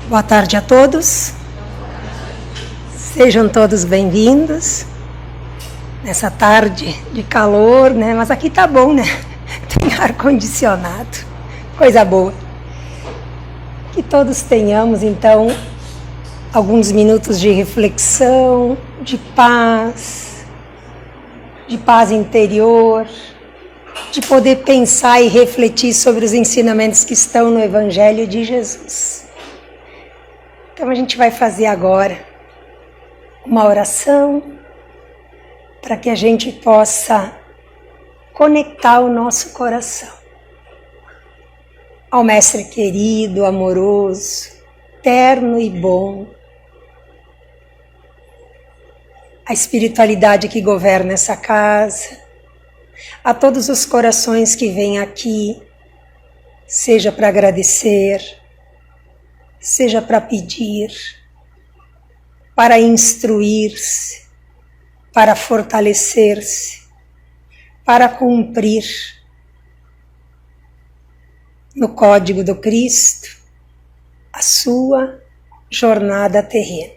Boa tarde a todos. Sejam todos bem-vindos nessa tarde de calor, né? Mas aqui tá bom, né? Tem ar-condicionado, coisa boa. Que todos tenhamos, então, alguns minutos de reflexão, de paz interior, de poder pensar e refletir sobre os ensinamentos que estão no Evangelho de Jesus. Então a gente vai fazer agora uma oração para que a gente possa conectar o nosso coração ao Mestre querido, amoroso, terno e bom, a espiritualidade que governa essa casa, a todos os corações que vêm aqui, seja para agradecer, seja para pedir, para instruir-se, para fortalecer-se, para cumprir no código do Cristo a sua jornada terrena.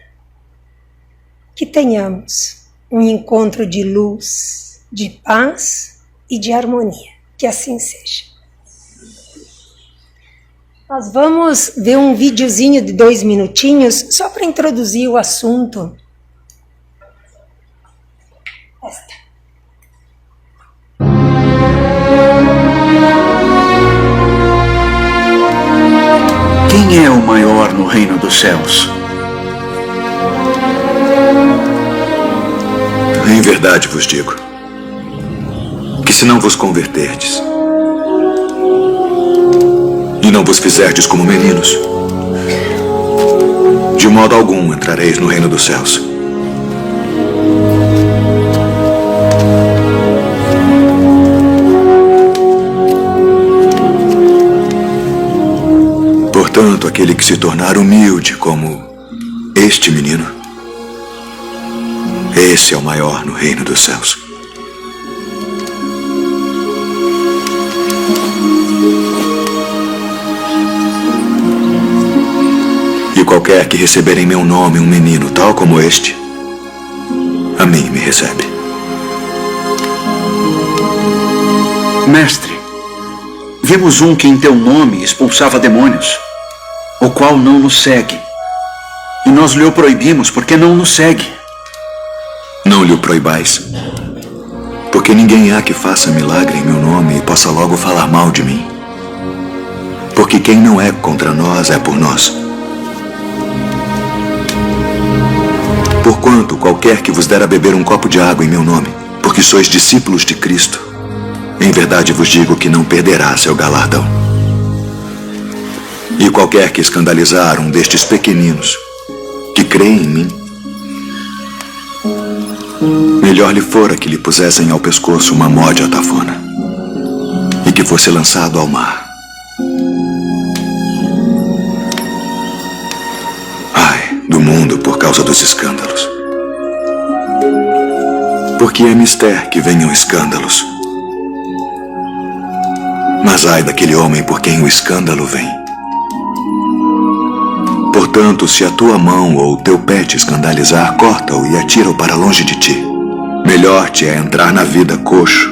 Que tenhamos um encontro de luz, de paz e de harmonia. Que assim seja. Nós vamos ver um videozinho de 2 minutinhos, só para introduzir o assunto. Quem é o maior no reino dos céus? Em verdade vos digo, que se não vos converterdes, e não vos fizerdes como meninos, de modo algum entrareis no reino dos céus. Portanto, aquele que se tornar humilde como este menino, esse é o maior no reino dos céus. E qualquer que receber em meu nome um menino tal como este, a mim me recebe. Mestre, vimos um que em teu nome expulsava demônios, o qual não nos segue. E nós lhe o proibimos porque não nos segue. Não lhe o proibais, porque ninguém há que faça milagre em meu nome e possa logo falar mal de mim. Porque quem não é contra nós é por nós. Porquanto qualquer que vos der a beber um copo de água em meu nome, porque sois discípulos de Cristo, em verdade vos digo que não perderá seu galardão. E qualquer que escandalizar um destes pequeninos que creem em mim, melhor lhe fora que lhe pusessem ao pescoço uma módia tafona e que fosse lançado ao mar. Ai, do mundo por causa dos escândalos. Porque é mister que venham escândalos. Mas ai daquele homem por quem o escândalo vem. Portanto, se a tua mão ou o teu pé te escandalizar, corta-o e atira-o para longe de ti. Melhor te é entrar na vida coxo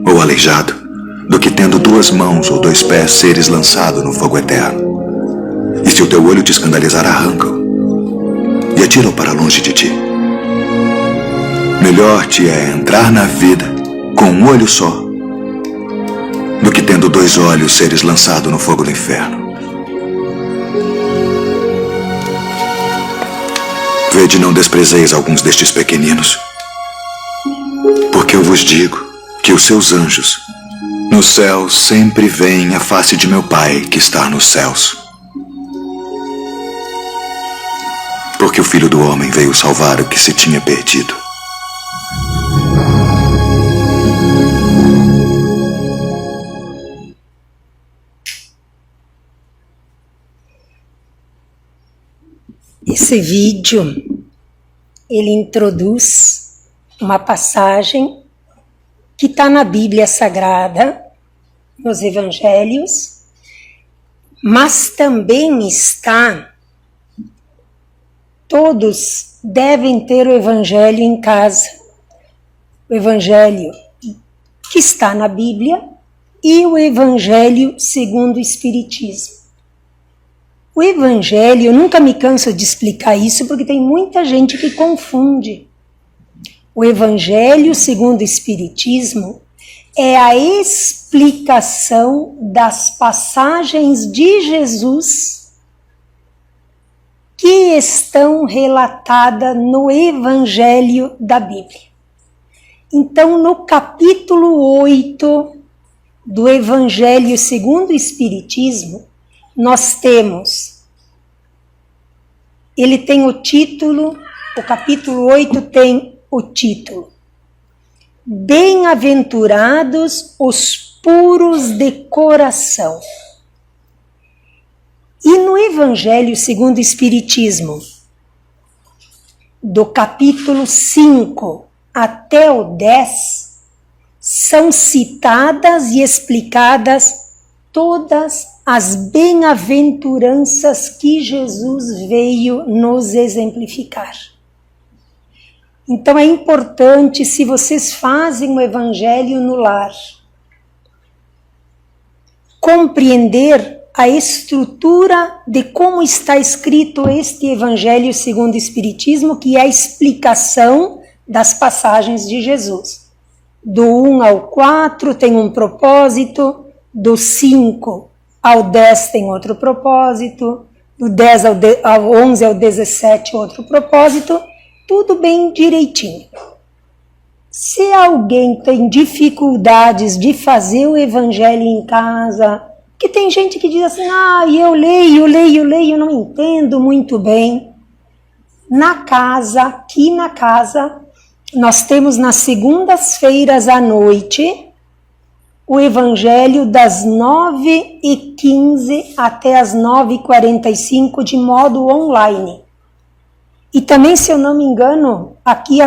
ou aleijado, do que tendo 2 mãos ou 2 pés seres lançado no fogo eterno. E se o teu olho te escandalizar, arranca-o e atira-o para longe de ti. Melhor te é entrar na vida com um olho só, do que tendo 2 olhos seres lançado no fogo do inferno. Vede, não desprezeis alguns destes pequeninos, porque eu vos digo que os seus anjos no céu sempre veem a face de meu Pai que está nos céus. Porque o Filho do Homem veio salvar o que se tinha perdido. Esse vídeo, ele introduz uma passagem que está na Bíblia Sagrada, nos Evangelhos, mas também está todos devem ter o Evangelho em casa. O Evangelho que está na Bíblia e o Evangelho segundo o Espiritismo. O Evangelho, eu nunca me canso de explicar isso porque tem muita gente que confunde. O Evangelho segundo o Espiritismo é a explicação das passagens de Jesus que estão relatadas no Evangelho da Bíblia. Então, no capítulo 8 do Evangelho segundo o Espiritismo, nós temos, ele tem o título, o capítulo 8 tem o título: Bem-aventurados os puros de coração. E no Evangelho segundo o Espiritismo, do capítulo 5 até o 10, são citadas e explicadas todas as bem-aventuranças que Jesus veio nos exemplificar. Então é importante, se vocês fazem o Evangelho no lar, compreender a estrutura de como está escrito este Evangelho segundo o Espiritismo, que é a explicação das passagens de Jesus. Do 1 ao 4 tem um propósito, do 5 ao 10 tem outro propósito, do 10 ao 11 ao 17 outro propósito, tudo bem direitinho. Se alguém tem dificuldades de fazer o Evangelho em casa, que tem gente que diz assim, eu leio, não entendo muito bem. Na casa, aqui na casa, nós temos nas segundas-feiras à noite o Evangelho das 9h15 até as 9h45 de modo online. E também, se eu não me engano, aqui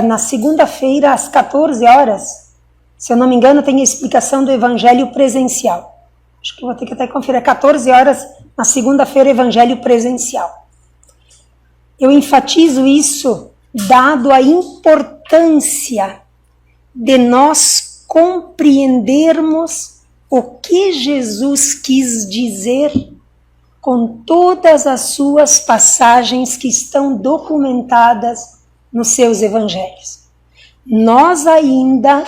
na segunda-feira às 14 horas, se eu não me engano, tem a explicação do Evangelho presencial. Acho que vou ter que até conferir, 14 horas na segunda-feira, Evangelho presencial. Eu enfatizo isso dado a importância de nós compreendermos o que Jesus quis dizer com todas as suas passagens que estão documentadas nos seus evangelhos. Nós ainda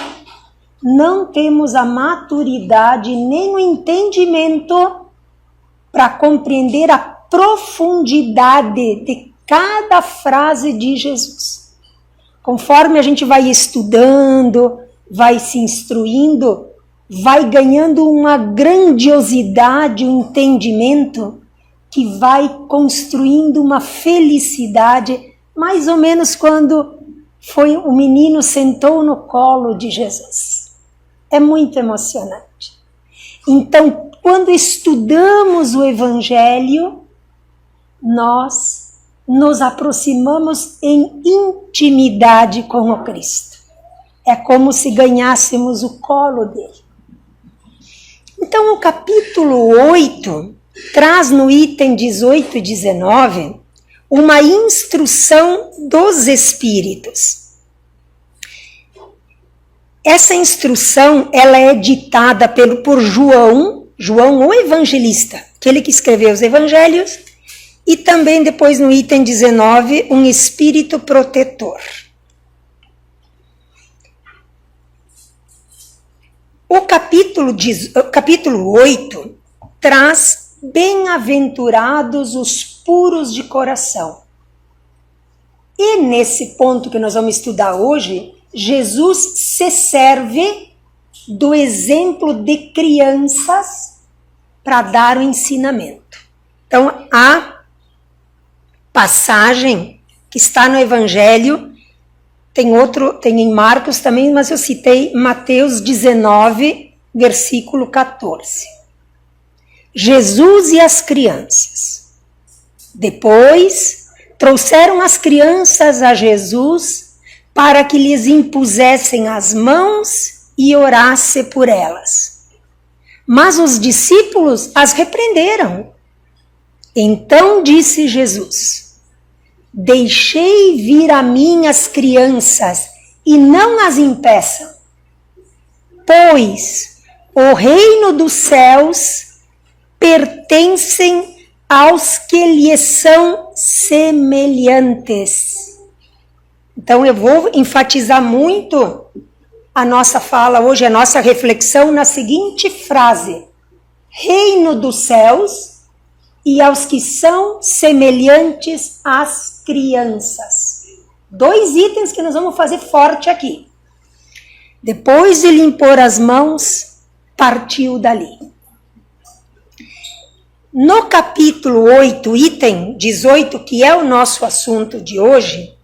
não temos a maturidade nem o entendimento para compreender a profundidade de cada frase de Jesus. Conforme a gente vai estudando, vai se instruindo, vai ganhando uma grandiosidade, um entendimento que vai construindo uma felicidade, mais ou menos quando o menino sentou no colo de Jesus. É muito emocionante. Então, quando estudamos o Evangelho, nós nos aproximamos em intimidade com o Cristo. É como se ganhássemos o colo dele. Então, o capítulo 8 traz no item 18 e 19 uma instrução dos Espíritos. Essa instrução ela é ditada por João o Evangelista, aquele que escreveu os Evangelhos, e também depois no item 19, um Espírito protetor. O capítulo 8 traz bem-aventurados os puros de coração. E nesse ponto que nós vamos estudar hoje, Jesus se serve do exemplo de crianças para dar o ensinamento. Então, a passagem que está no Evangelho, tem em Marcos também, mas eu citei Mateus 19, versículo 14. Jesus e as crianças. Depois, trouxeram as crianças a Jesus para que lhes impusessem as mãos e orasse por elas. Mas os discípulos as repreenderam. Então disse Jesus: Deixei vir a mim as crianças e não as impeçam, pois o reino dos céus pertencem aos que lhes são semelhantes. Então eu vou enfatizar muito a nossa fala hoje, a nossa reflexão na seguinte frase: reino dos céus e aos que são semelhantes às crianças. 2 itens que nós vamos fazer forte aqui. Depois de lhe impor as mãos, partiu dali. No capítulo 8, item 18, que é o nosso assunto de hoje,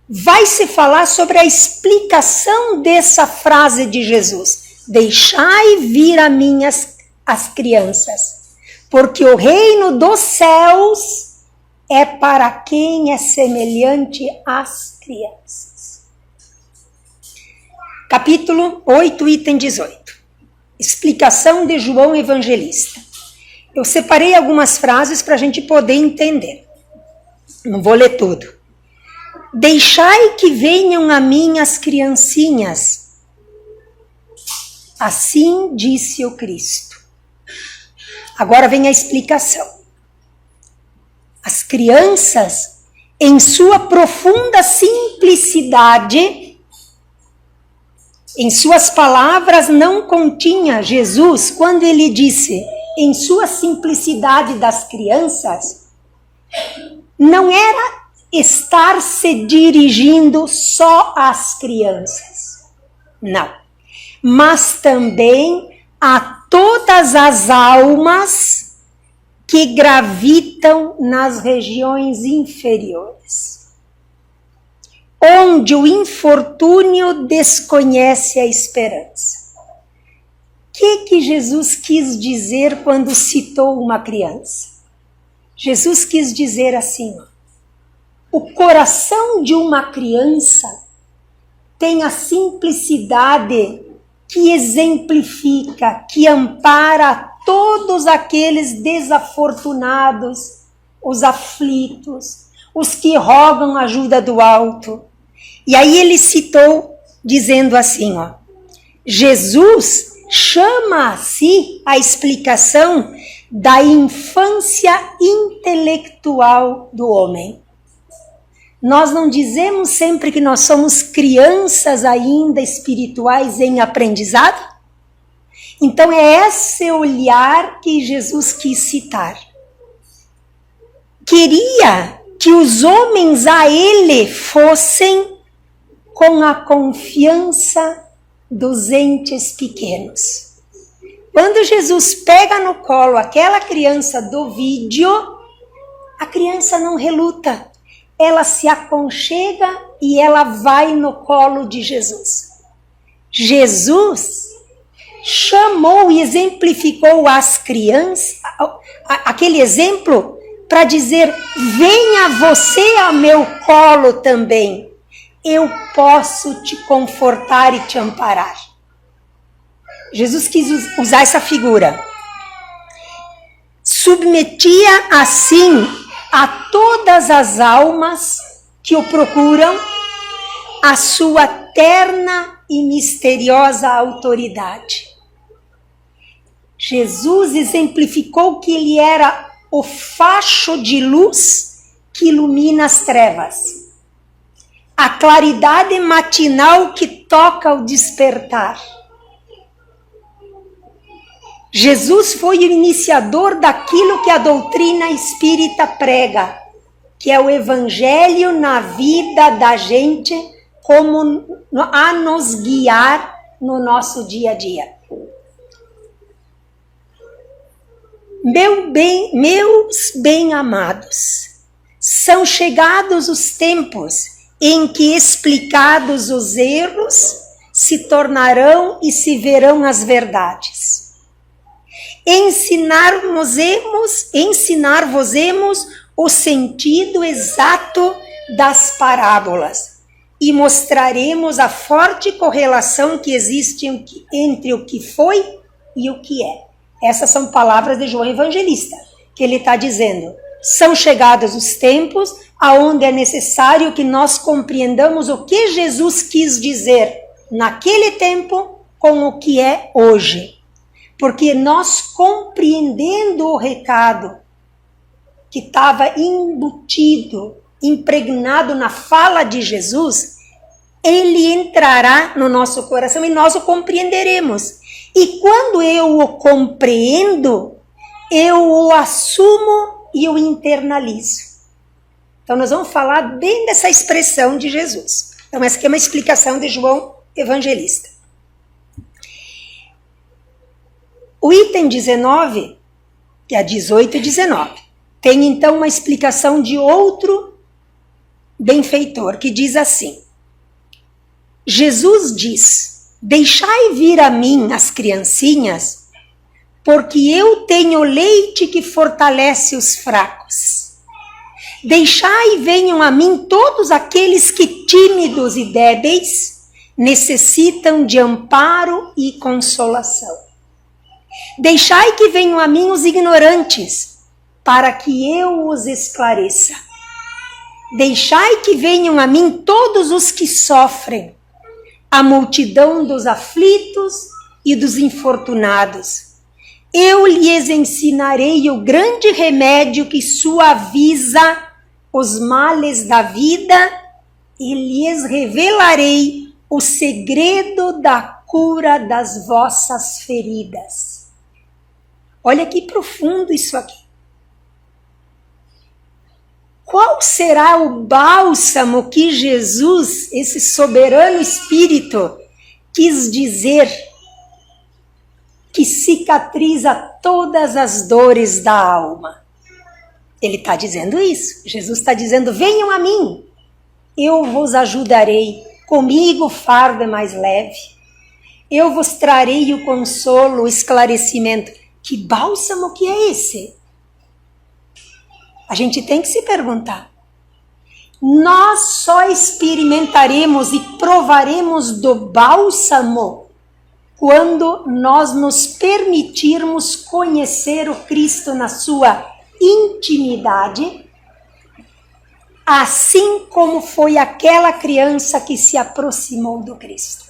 vai se falar sobre a explicação dessa frase de Jesus. Deixai vir a mim as crianças, porque o reino dos céus é para quem é semelhante às crianças. Capítulo 8, item 18. Explicação de João Evangelista. Eu separei algumas frases para a gente poder entender. Não vou ler tudo. Deixai que venham a mim as criancinhas. Assim disse o Cristo. Agora vem a explicação. As crianças, em sua profunda simplicidade, em suas palavras não continha Jesus, quando ele disse, em sua simplicidade das crianças, não era estar se dirigindo só às crianças, não, mas também a todas as almas que gravitam nas regiões inferiores, onde o infortúnio desconhece a esperança. O que Jesus quis dizer quando citou uma criança? Jesus quis dizer assim, o coração de uma criança tem a simplicidade que exemplifica, que ampara todos aqueles desafortunados, os aflitos, os que rogam ajuda do alto. E aí ele citou dizendo assim, Jesus chama a si a explicação da infância intelectual do homem. Nós não dizemos sempre que nós somos crianças ainda espirituais em aprendizado? Então é esse olhar que Jesus quis citar. Queria que os homens a ele fossem com a confiança dos entes pequenos. Quando Jesus pega no colo aquela criança do vídeo, a criança não reluta. Ela se aconchega e ela vai no colo de Jesus. Jesus chamou e exemplificou as crianças, aquele exemplo para dizer, venha você ao meu colo também, eu posso te confortar e te amparar. Jesus quis usar essa figura. Submetia assim a todas as almas que o procuram a sua terna e misteriosa autoridade. Jesus exemplificou que ele era o facho de luz que ilumina as trevas, a claridade matinal que toca o despertar. Jesus foi o iniciador daquilo que a doutrina espírita prega, que é o evangelho na vida da gente, como a nos guiar no nosso dia a dia. Meus bem-amados, são chegados os tempos em que, explicados os erros, se tornarão e se verão as verdades. Ensinar-vos-emos o sentido exato das parábolas e mostraremos a forte correlação que existe entre o que foi e o que é. Essas são palavras de João Evangelista, que ele está dizendo, São chegados os tempos aonde é necessário que nós compreendamos o que Jesus quis dizer naquele tempo com o que é hoje. Porque nós, compreendendo o recado que estava embutido, impregnado na fala de Jesus, ele entrará no nosso coração e nós o compreenderemos. E quando eu o compreendo, eu o assumo e o internalizo. Então nós vamos falar bem dessa expressão de Jesus. Então essa aqui é uma explicação de João Evangelista. O item 19, que é 18 e 19, tem então uma explicação de outro benfeitor, que diz assim: Jesus diz: deixai vir a mim as criancinhas, porque eu tenho leite que fortalece os fracos. Deixai venham a mim todos aqueles que, tímidos e débeis, necessitam de amparo e consolação. Deixai que venham a mim os ignorantes, para que eu os esclareça. Deixai que venham a mim todos os que sofrem, a multidão dos aflitos e dos infortunados. Eu lhes ensinarei o grande remédio que suaviza os males da vida e lhes revelarei o segredo da cura das vossas feridas. Olha que profundo isso aqui. Qual será o bálsamo que Jesus, esse soberano Espírito, quis dizer que cicatriza todas as dores da alma? Ele está dizendo isso. Jesus está dizendo: venham a mim, eu vos ajudarei, comigo o fardo é mais leve, eu vos trarei o consolo, o esclarecimento. Que bálsamo que é esse? A gente tem que se perguntar. Nós só experimentaremos e provaremos do bálsamo quando nós nos permitirmos conhecer o Cristo na sua intimidade, assim como foi aquela criança que se aproximou do Cristo.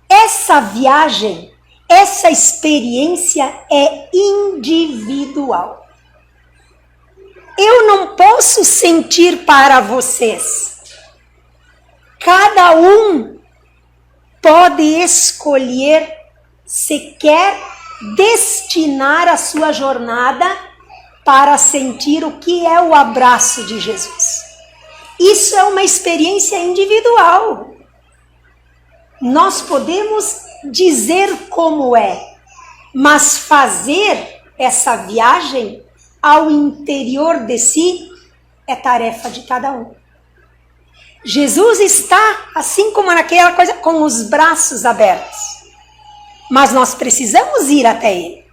Essa viagem, essa experiência é individual. Eu não posso sentir para vocês. Cada um pode escolher se quer destinar a sua jornada para sentir o que é o abraço de Jesus. Isso é uma experiência individual. Nós podemos dizer como é, mas fazer essa viagem ao interior de si é tarefa de cada um. Jesus está, assim como naquela coisa, com os braços abertos. Mas nós precisamos ir até Ele.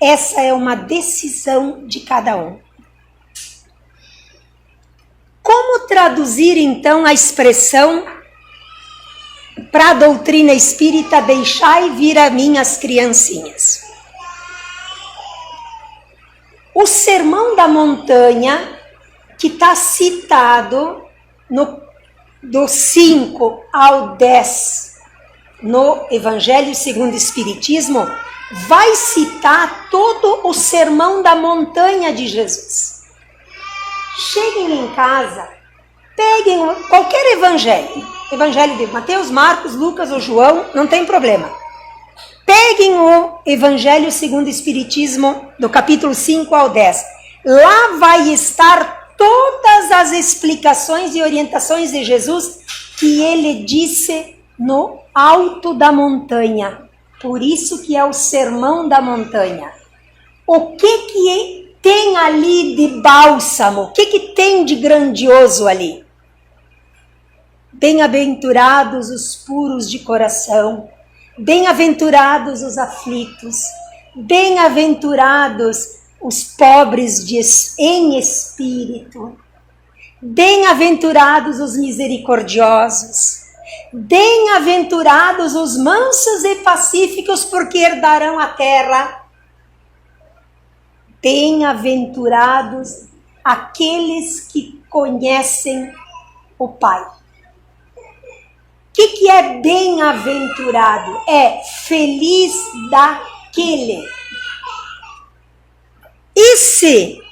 Essa é uma decisão de cada um. Como traduzir, então, a expressão para a doutrina espírita: deixai vir a mim as criancinhas? O Sermão da Montanha, que está citado do 5 ao 10 no Evangelho segundo o Espiritismo, vai citar todo o Sermão da Montanha de Jesus. Cheguem em casa, peguem qualquer evangelho de Mateus, Marcos, Lucas ou João, não tem problema. Peguem o Evangelho segundo o Espiritismo, do capítulo 5 ao 10. Lá vai estar todas as explicações e orientações de Jesus que ele disse no alto da montanha. Por isso que é o Sermão da Montanha. O que tem ali de bálsamo? O que tem de grandioso ali? Bem-aventurados os puros de coração, bem-aventurados os aflitos, bem-aventurados os pobres em espírito, bem-aventurados os misericordiosos, bem-aventurados os mansos e pacíficos, porque herdarão a terra. Bem-aventurados aqueles que conhecem o Pai. O que é bem-aventurado? É feliz daquele. Esse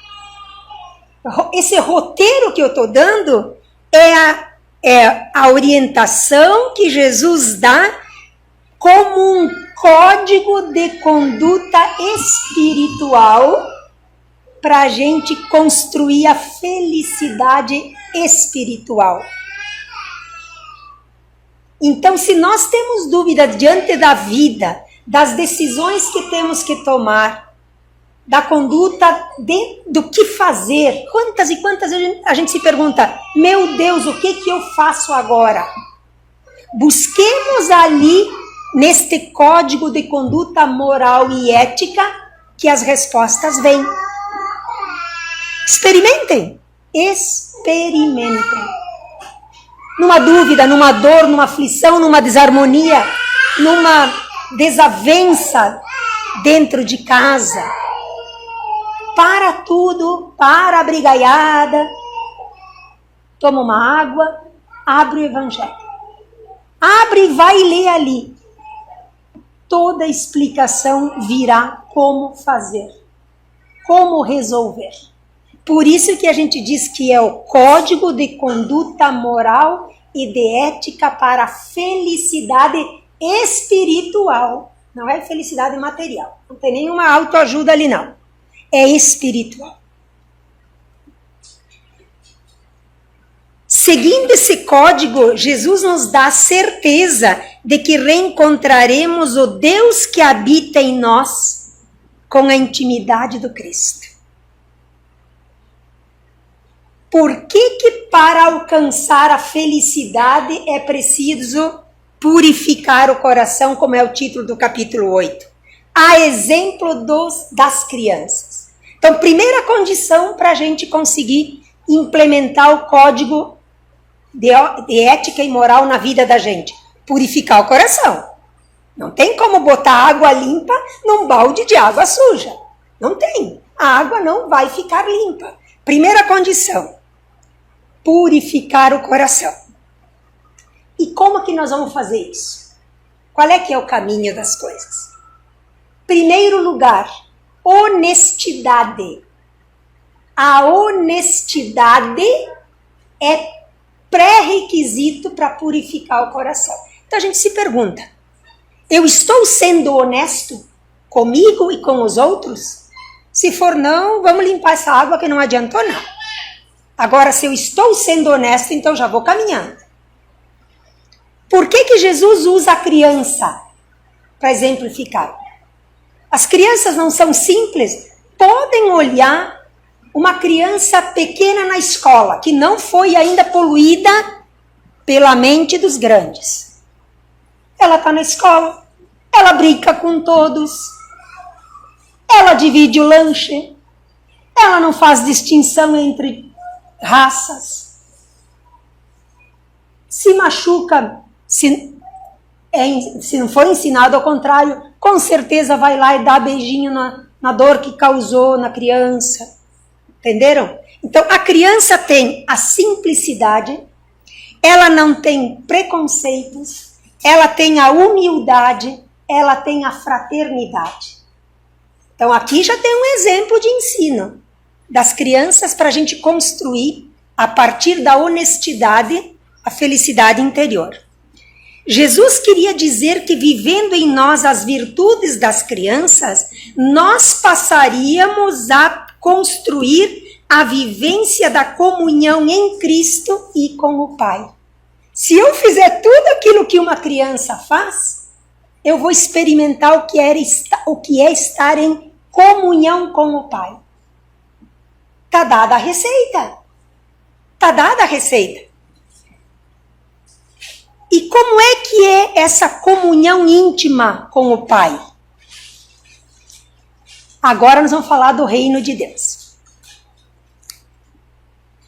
roteiro que eu estou dando é a orientação que Jesus dá como um código de conduta espiritual para a gente construir a felicidade espiritual. Então, se nós temos dúvida diante da vida, das decisões que temos que tomar, da conduta, do que fazer, quantas e quantas vezes a gente se pergunta, meu Deus, o que eu faço agora? Busquemos ali, neste código de conduta moral e ética, que as respostas vêm. Experimentem. Experimentem. Numa dúvida, numa dor, numa aflição, numa desarmonia, numa desavença dentro de casa. Para tudo, para a brigaiada, toma uma água, abre o Evangelho. Abre e vai ler ali. Toda explicação virá como fazer, como resolver. Por isso que a gente diz que é o código de conduta moral e de ética para a felicidade espiritual. Não é felicidade material. Não tem nenhuma autoajuda ali, não. É espiritual. Seguindo esse código, Jesus nos dá a certeza de que reencontraremos o Deus que habita em nós com a intimidade do Cristo. Por que para alcançar a felicidade é preciso purificar o coração, como é o título do capítulo 8? A exemplo das crianças. Então, primeira condição para a gente conseguir implementar o código de ética e moral na vida da gente: purificar o coração. Não tem como botar água limpa num balde de água suja. Não tem. A água não vai ficar limpa. Primeira condição: purificar o coração. E como que nós vamos fazer isso? Qual é que é o caminho das coisas? Primeiro lugar, honestidade. A honestidade é pré-requisito para purificar o coração. Então a gente se pergunta, eu estou sendo honesto comigo e com os outros? Se for não, vamos limpar essa água que não adiantou nada. Agora, se eu estou sendo honesto, então já vou caminhando. Por que Jesus usa a criança para exemplificar? As crianças não são simples. Podem olhar uma criança pequena na escola, que não foi ainda poluída pela mente dos grandes. Ela está na escola, ela brinca com todos, ela divide o lanche, ela não faz distinção entre raças, se machuca, se não for ensinado ao contrário, com certeza vai lá e dá beijinho na dor que causou na criança. Entenderam? Então, a criança tem a simplicidade, ela não tem preconceitos, ela tem a humildade, ela tem a fraternidade. Então, aqui já tem um exemplo de ensino das crianças para a gente construir, a partir da honestidade, a felicidade interior. Jesus queria dizer que, vivendo em nós as virtudes das crianças, nós passaríamos a construir a vivência da comunhão em Cristo e com o Pai. Se eu fizer tudo aquilo que uma criança faz, eu vou experimentar o que é estar em comunhão com o Pai. Está dada a receita. Está dada a receita. E como é que é essa comunhão íntima com o Pai? Agora nós vamos falar do reino de Deus.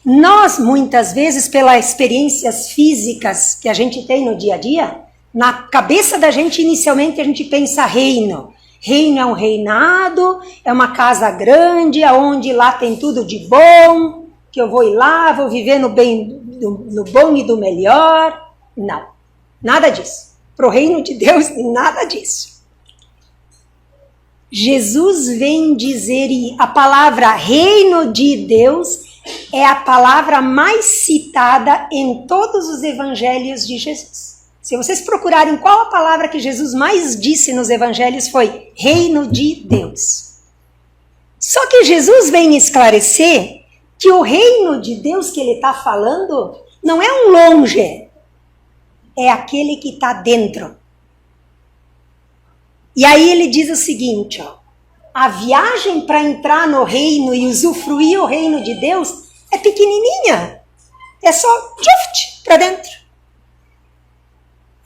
Nós, muitas vezes, pelas experiências físicas que a gente tem no dia a dia, na cabeça da gente, inicialmente, a gente pensa reino. Reino é um reinado, é uma casa grande, onde lá tem tudo de bom, que eu vou ir lá, vou viver no bom e do melhor. Não, nada disso. Para o reino de Deus, nada disso. Jesus vem dizer, e a palavra reino de Deus é a palavra mais citada em todos os evangelhos de Jesus. Se vocês procurarem qual a palavra que Jesus mais disse nos evangelhos, foi reino de Deus. Só que Jesus vem esclarecer que o reino de Deus que ele está falando não é um longe, é aquele que está dentro. E aí ele diz o seguinte, ó, a viagem para entrar no reino e usufruir o reino de Deus é pequenininha, é só para dentro.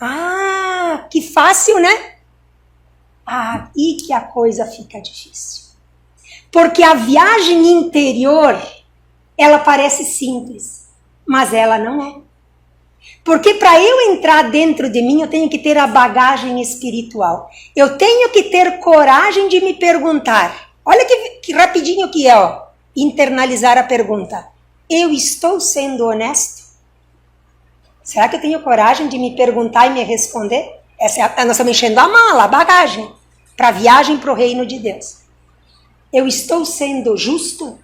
Ah, que fácil, né? Aí que a coisa fica difícil. Porque a viagem interior, ela parece simples, mas ela não é. Porque para eu entrar dentro de mim, eu tenho que ter a bagagem espiritual. Eu tenho que ter coragem de me perguntar. Olha que rapidinho que é, ó, internalizar a pergunta. Eu estou sendo honesto? Será que eu tenho coragem de me perguntar e me responder? Nós estamos enchendo a mala, a bagagem, para a viagem para o reino de Deus. Eu estou sendo justo?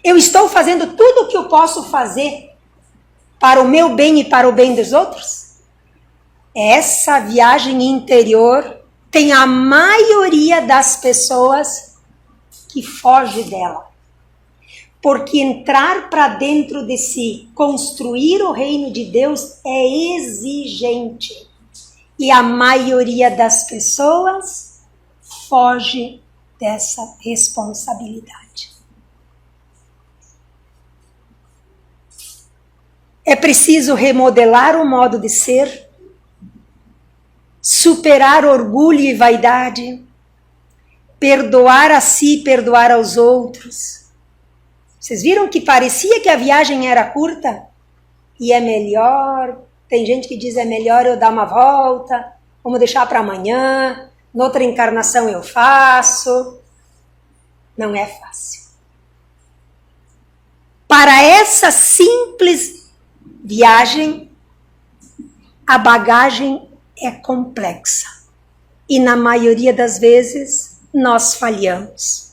Eu estou fazendo tudo o que eu posso fazer para o meu bem e para o bem dos outros? Essa viagem interior tem a maioria das pessoas que foge dela. Porque entrar para dentro de si, construir o reino de Deus é exigente. E a maioria das pessoas foge dessa responsabilidade. É preciso remodelar o modo de ser, superar orgulho e vaidade, perdoar a si, perdoar aos outros. Vocês viram que parecia que a viagem era curta? E é melhor, tem gente que diz é melhor eu dar uma volta, vamos deixar para amanhã, noutra encarnação eu faço. Não é fácil. Para essa simples viagem, a bagagem é complexa. E na maioria das vezes, nós falhamos.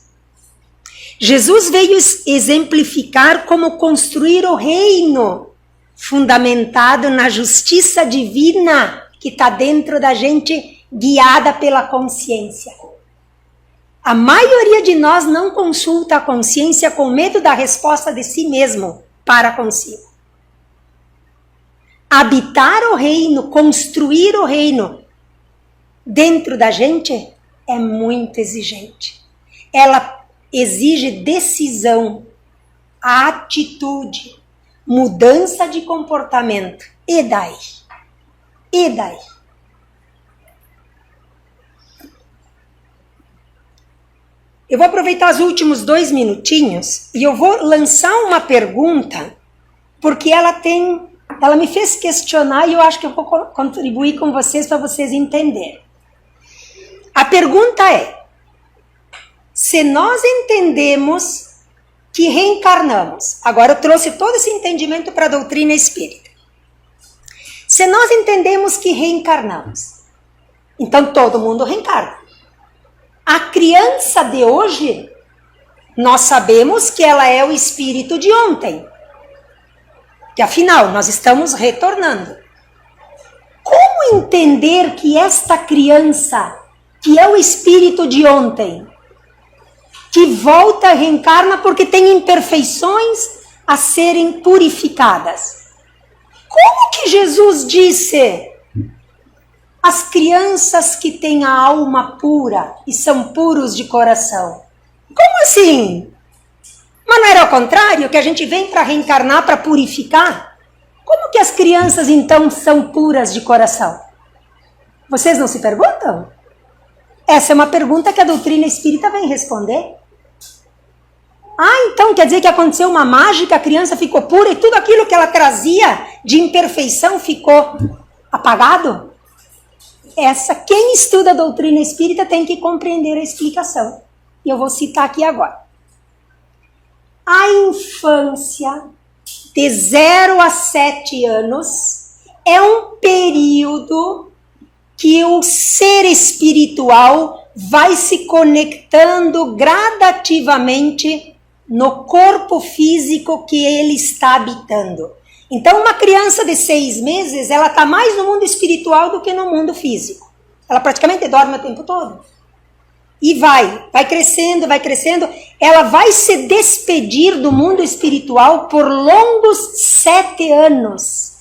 Jesus veio exemplificar como construir o reino, fundamentado na justiça divina que está dentro da gente, guiada pela consciência. A maioria de nós não consulta a consciência com medo da resposta de si mesmo para consigo. Habitar o reino, construir o reino dentro da gente é muito exigente. Ela exige decisão, atitude, mudança de comportamento. E daí? E daí? Eu vou aproveitar os últimos 2 minutinhos e eu vou lançar uma pergunta, porque ela me fez questionar e eu acho que eu vou contribuir com vocês para vocês entenderem. A pergunta é: se nós entendemos que reencarnamos, agora eu trouxe todo esse entendimento para a doutrina espírita. Se nós entendemos que reencarnamos, então todo mundo reencarna. A criança de hoje, nós sabemos que ela é o espírito de ontem. Que afinal, nós estamos retornando. Como entender que esta criança, que é o espírito de ontem, que volta, reencarna porque tem imperfeições a serem purificadas? Como que Jesus disse: as crianças que têm a alma pura e são puros de coração? Como assim? Mas não era ao contrário, que a gente vem para reencarnar, para purificar? Como que as crianças então são puras de coração? Vocês não se perguntam? Essa é uma pergunta que a doutrina espírita vem responder. Ah, então quer dizer que aconteceu uma mágica, a criança ficou pura e tudo aquilo que ela trazia de imperfeição ficou apagado? quem estuda a doutrina espírita tem que compreender a explicação. E eu vou citar aqui agora. A infância, de 0 a 7 anos, é um período que o ser espiritual vai se conectando gradativamente no corpo físico que ele está habitando. Então, uma criança de 6 meses, ela está mais no mundo espiritual do que no mundo físico. Ela praticamente dorme o tempo todo. E vai crescendo, ela vai se despedir do mundo espiritual por longos 7 anos.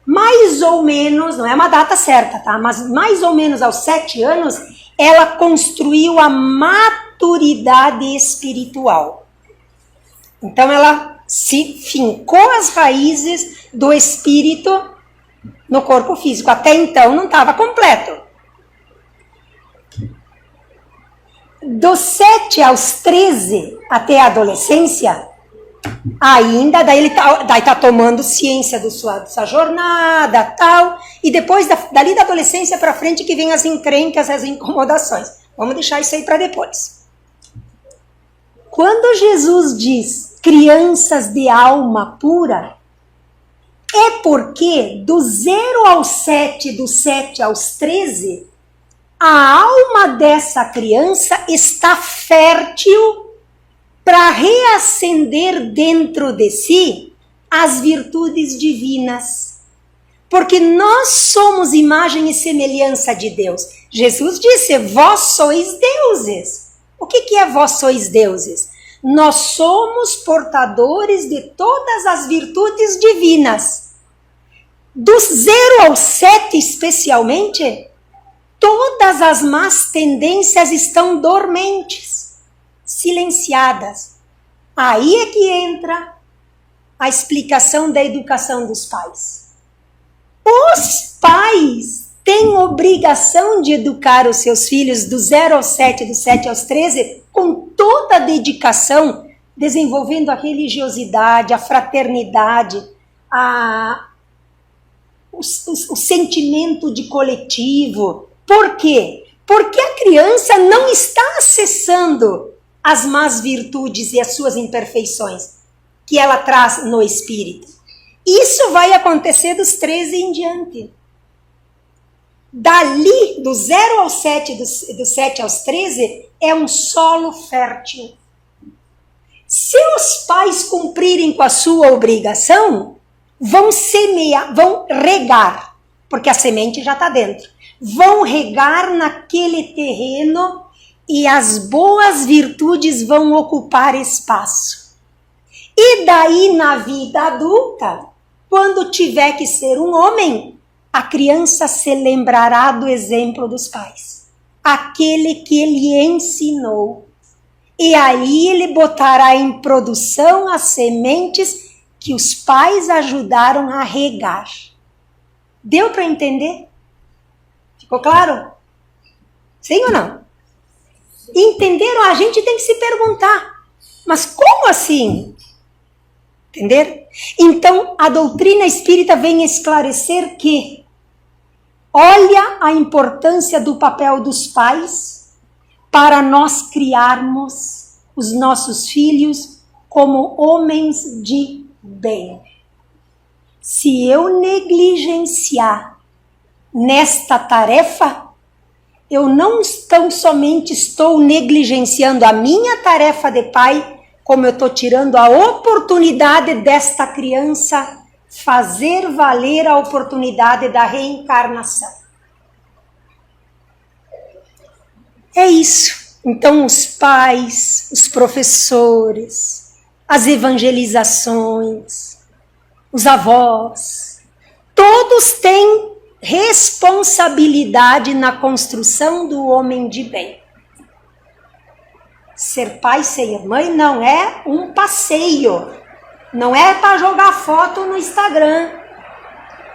Mais ou menos, não é uma data certa, tá? Mas mais ou menos aos 7 anos, ela construiu a maturidade espiritual. Então, ela se fincou as raízes do espírito no corpo físico. Até então não estava completo. Dos 7 aos 13 até a adolescência, ainda, daí ele tá tomando ciência da sua jornada, tal, e depois dali da adolescência para frente que vem as encrencas, as incomodações. Vamos deixar isso aí para depois. Quando Jesus diz crianças de alma pura, é porque do 0 ao 7, do 7 aos 13, a alma dessa criança está fértil para reacender dentro de si as virtudes divinas. Porque nós somos imagem e semelhança de Deus. Jesus disse, vós sois deuses. O que é vós sois deuses? Nós somos portadores de todas as virtudes divinas. Do 0 ao 7 especialmente, todas as más tendências estão dormentes, silenciadas. Aí é que entra a explicação da educação dos pais. Os pais têm obrigação de educar os seus filhos do 0 ao 7, do 7 aos 13, com toda a dedicação, desenvolvendo a religiosidade, a fraternidade, o sentimento de coletivo. Por quê? Porque a criança não está acessando as más virtudes e as suas imperfeições que ela traz no espírito. Isso vai acontecer dos 13 em diante. Dali, do 0 ao 7, do 7 aos 13, é um solo fértil. Se os pais cumprirem com a sua obrigação, vão semear, vão regar, porque a semente já está dentro. Vão regar naquele terreno e as boas virtudes vão ocupar espaço. E daí, na vida adulta, quando tiver que ser um homem, a criança se lembrará do exemplo dos pais. Aquele que ele ensinou. E aí ele botará em produção as sementes que os pais ajudaram a regar. Deu para entender? Ficou claro? Sim ou não? Entenderam? A gente tem que se perguntar. Mas como assim? Entenderam? Então, a doutrina espírita vem esclarecer que olha a importância do papel dos pais para nós criarmos os nossos filhos como homens de bem. Se eu negligenciar nesta tarefa, eu não tão somente estou negligenciando a minha tarefa de pai, como eu estou tirando a oportunidade desta criança fazer valer a oportunidade da reencarnação. É isso. Então, os pais, os professores, as evangelizações, os avós, todos têm responsabilidade na construção do homem de bem. Ser pai, ser mãe não é um passeio, não é para jogar foto no Instagram,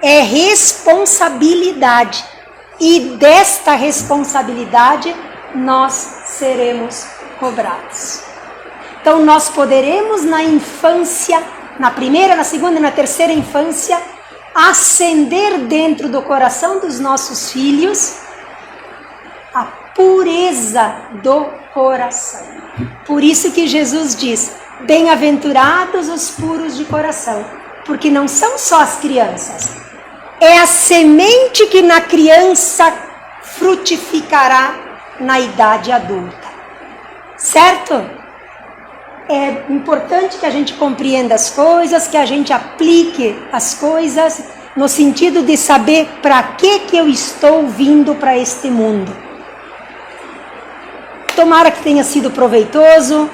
é responsabilidade. E desta responsabilidade nós seremos cobrados. Então nós poderemos na infância, na primeira, na segunda e na terceira infância, acender dentro do coração dos nossos filhos a pureza do coração. Por isso que Jesus diz: bem-aventurados os puros de coração, porque não são só as crianças, é a semente que na criança frutificará na idade adulta. Certo? É importante que a gente compreenda as coisas, que a gente aplique as coisas no sentido de saber para que eu estou vindo para este mundo. Tomara que tenha sido proveitoso.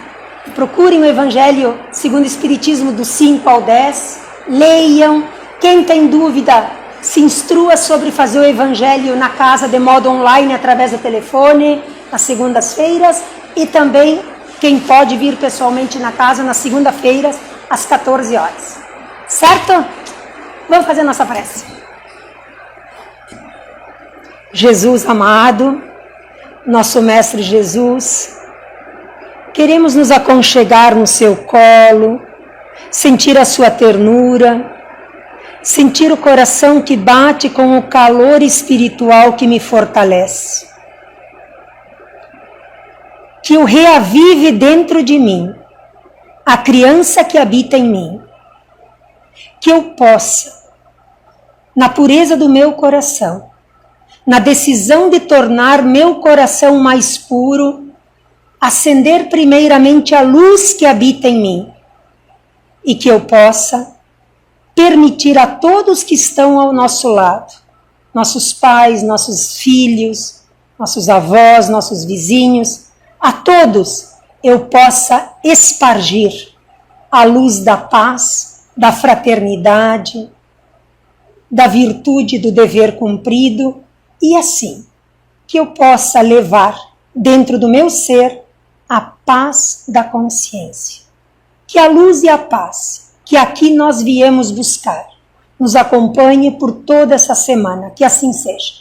Procurem o Evangelho segundo o Espiritismo do 5 ao 10. Leiam. Quem tem dúvida, se instrua sobre fazer o Evangelho na casa de modo online através do telefone, nas segundas-feiras. E também quem pode vir pessoalmente na casa nas segunda-feiras, às 14 horas. Certo? Vamos fazer a nossa prece. Jesus amado, nosso Mestre Jesus, queremos nos aconchegar no seu colo, sentir a sua ternura, sentir o coração que bate com o calor espiritual que me fortalece. Que o reavive dentro de mim, a criança que habita em mim. Que eu possa, na pureza do meu coração, na decisão de tornar meu coração mais puro, acender primeiramente a luz que habita em mim. E que eu possa permitir a todos que estão ao nosso lado, nossos pais, nossos filhos, nossos avós, nossos vizinhos, a todos eu possa espargir a luz da paz, da fraternidade, da virtude do dever cumprido, e assim que eu possa levar dentro do meu ser a paz da consciência. Que a luz e a paz que aqui nós viemos buscar nos acompanhe por toda essa semana, que assim seja.